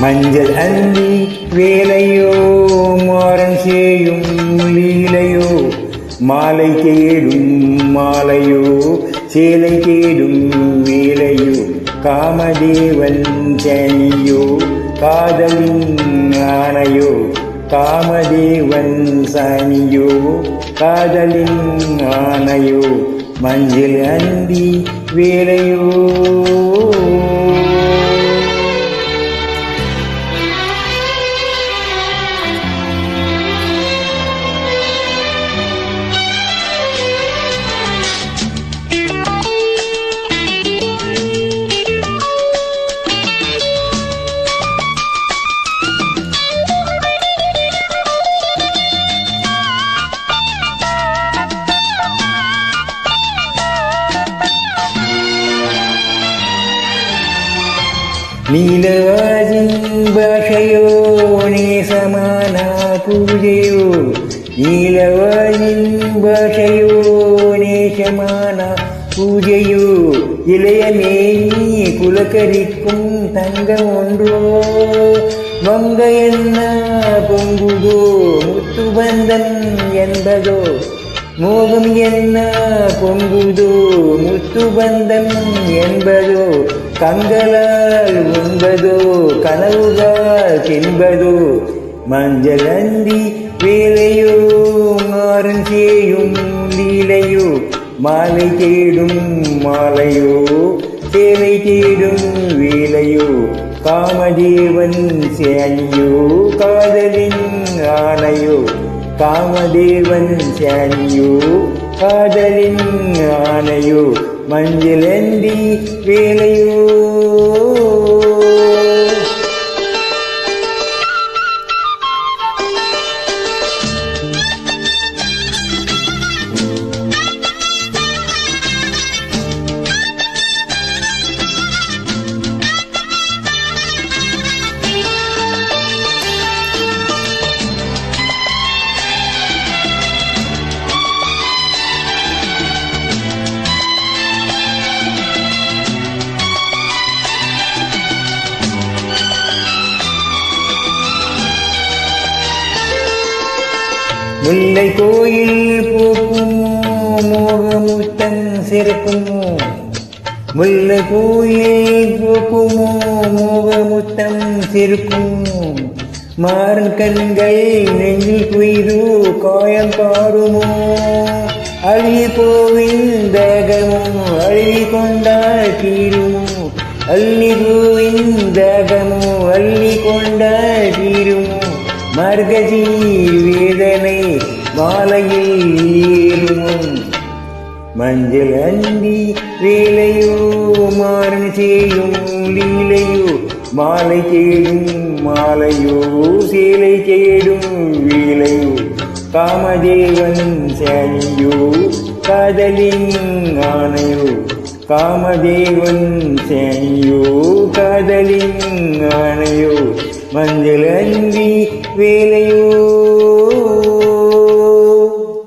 மஞ்சள் அந்தி வேலையோ மாறன் செய்யும் லீலையோ மாலை தேடும் மாலையோ சேலை தேடும் வேலையோ காமதேவன் சனியோ காதலின் ஆணையோ காமதேவன் சனியோ காதலின் ஆணையோ மஞ்சள் அந்தி வேலையோ. நீலவாஜின் பாஷையோ நேசமான பூஜையோ நீலவாஜின் பாஷையோ நேசமான பூஜையோ இளையமேனி குலக்கரிக்கும் தங்கம் ஒன்றோ வங்க என்ன பொங்குதோ முத்துபந்தன் என்பதோ மோகம் என்ன பொங்குதோ முத்துபந்தம் என்பதோ கங்களால் உண்பதோ கனவுகள் தின்பதோ மஞ்சள் அந்தி வேலையோ மாறன் செய்யும் லீலையோ மாலை தேடும் மாலையோ சேலை தேடும் வேலையோ காமதேவன் சேனியோ காதலின் ஆணையோ காமதேவன் சேனியோ காதலின் ஆணையோ மஞ்சள் அந்தி வேலையோ. முல்லை கோயில் பூக்குமோ மோகமுத்தம் சிறக்குமோ முல்லை கோயில் பூக்குமோ மோகமுத்தம் சிறக்குமோ மாறன் கண்கள் நெஞ்சில் குயிரு காயம் பாருமோ அழி கோவிந்தகமோ அழி கொண்டால் தீருமோ அள்ளி கோவிந்தகமோ அள்ளி கொண்டால் தீருமோ மர்கஜி வேதனை மாலையில் ஏறுமோ மஞ்சள் அந்தி வேலையோ மாறன் செய்யும் லீலையோ மாலை தேடும் மாலையோ சேலை தேடும் வேலையோ காமதேவன் சேனியோ காதலின் ஆணையோ காமதேவன் சேனியோ காதலின் ஆணையோ மஞ்சள் அந்தி வேலையோ.